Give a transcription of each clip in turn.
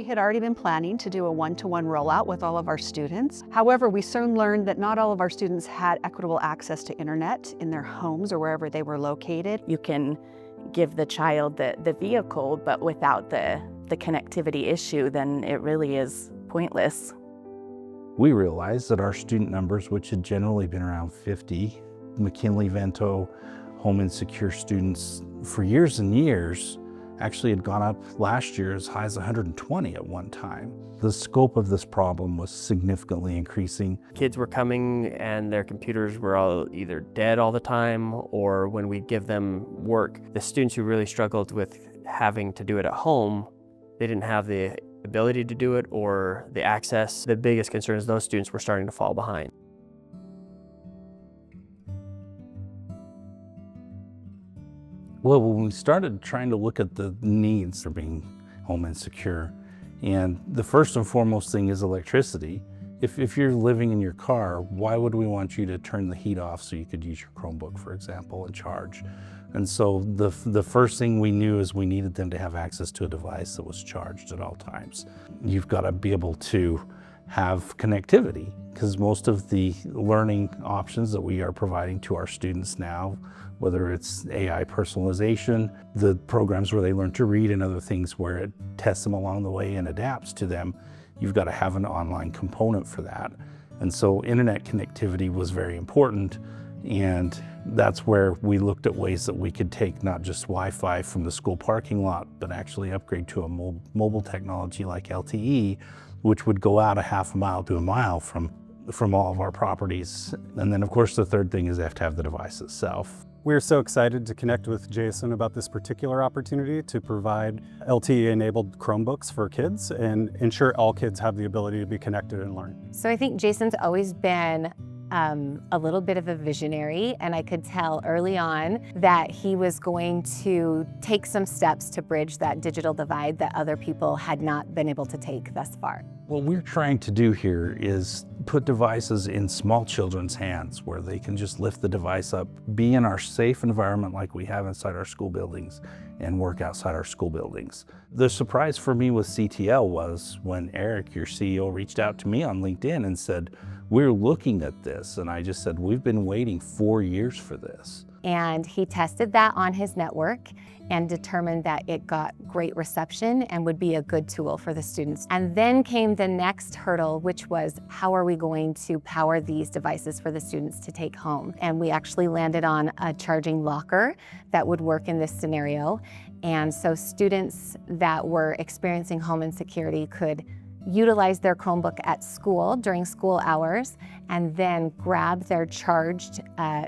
had already been planning to do a one-to-one rollout with all of our students. However, we soon learned that not all of our students had equitable access to internet in their homes or wherever they were located. You can give the child the vehicle, but without the connectivity issue, then it really is pointless. We realized that our student numbers, which had generally been around 50, McKinley-Vento home insecure students for years and years, actually had gone up last year as high as 120 at one time. The scope of this problem was significantly increasing. Kids were coming and their computers were all either dead all the time, or when we'd give them work, the students who really struggled with having to do it at home, they didn't have the ability to do it or the access. The biggest concern is those students were starting to fall behind. Well, when we started trying to look at the needs for being home insecure, and the first and foremost thing is electricity. If you're living in your car, why would we want you to turn the heat off so you could use your Chromebook, for example, and charge? And so the first thing we knew is we needed them to have access to a device that was charged at all times. You've got to be able to have connectivity, because most of the learning options that we are providing to our students now, whether it's AI personalization, the programs where they learn to read, and other things where it tests them along the way and adapts to them, you've got to have an online component for that. And so internet connectivity was very important, and that's where we looked at ways that we could take not just Wi-Fi from the school parking lot, but actually upgrade to a mobile technology like LTE, which would go out a half a mile to a mile from all of our properties. And then of course the third thing is they have to have the device itself. We're so excited to connect with Jason about this particular opportunity to provide LTE-enabled Chromebooks for kids and ensure all kids have the ability to be connected and learn. So I think Jason's always been a little bit of a visionary, and I could tell early on that he was going to take some steps to bridge that digital divide that other people had not been able to take thus far. What we're trying to do here is put devices in small children's hands where they can just lift the device up, be in our safe environment like we have inside our school buildings, and work outside our school buildings. The surprise for me with CTL was when Eric, your CEO, reached out to me on LinkedIn and said, "We're looking at this." And I just said, "We've been waiting 4 years for this." And he tested that on his network and determined that it got great reception and would be a good tool for the students. And then came the next hurdle, which was how are we going to power these devices for the students to take home? And we actually landed on a charging locker that would work in this scenario. And so students that were experiencing home insecurity could utilize their Chromebook at school during school hours and then grab their charged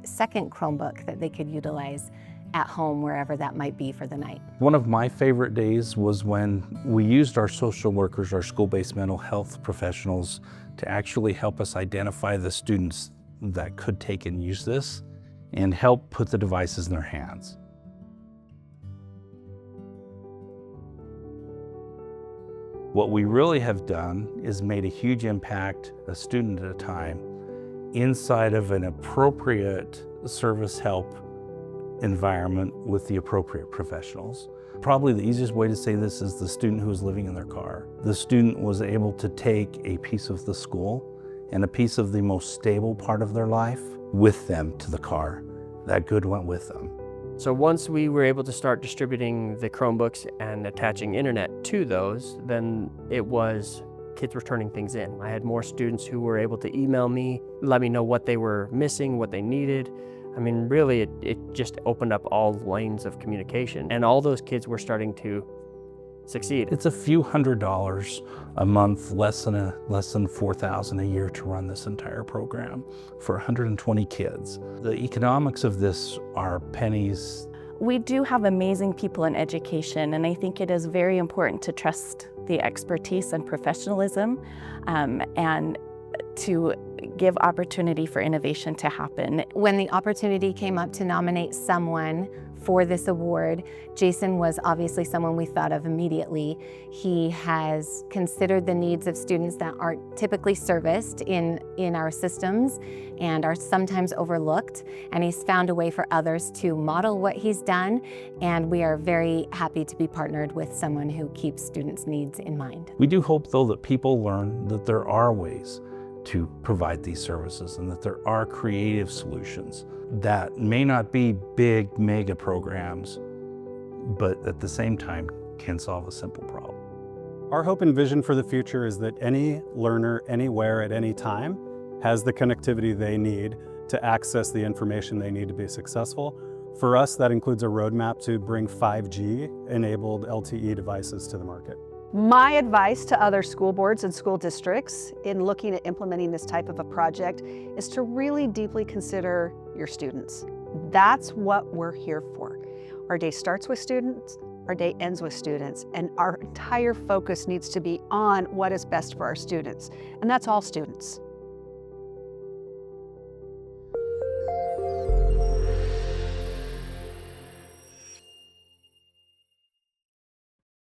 second Chromebook that they could utilize at home, wherever that might be for the night. One of my favorite days was when we used our social workers, our school-based mental health professionals, to actually help us identify the students that could take and use this and help put the devices in their hands. What we really have done is made a huge impact, a student at a time, inside of an appropriate service help environment with the appropriate professionals. Probably the easiest way to say this is the student who was living in their car. The student was able to take a piece of the school and a piece of the most stable part of their life with them to the car. That good went with them. So once we were able to start distributing the Chromebooks and attaching internet to those, then it was kids were turning things in. I had more students who were able to email me, let me know what they were missing, what they needed. I mean, really, it just opened up all lanes of communication, and all those kids were starting to succeed. It's a few $100s a month, less than $4,000 a year to run this entire program for 120 kids. The economics of this are pennies. We do have amazing people in education, and I think it is very important to trust the expertise and professionalism and to give opportunity for innovation to happen. When the opportunity came up to nominate someone for this award, Jason was obviously someone we thought of immediately. He has considered the needs of students that aren't typically serviced in our systems and are sometimes overlooked, and he's found a way for others to model what he's done, and we are very happy to be partnered with someone who keeps students' needs in mind. We do hope, though, that people learn that there are ways to provide these services and that there are creative solutions that may not be big mega programs, but at the same time can solve a simple problem. Our hope and vision for the future is that any learner, anywhere, at any time, has the connectivity they need to access the information they need to be successful. For us, that includes a roadmap to bring 5G-enabled LTE devices to the market. My advice to other school boards and school districts in looking at implementing this type of a project is to really deeply consider your students. That's what we're here for. Our day starts with students, our day ends with students, and our entire focus needs to be on what is best for our students, and that's all students.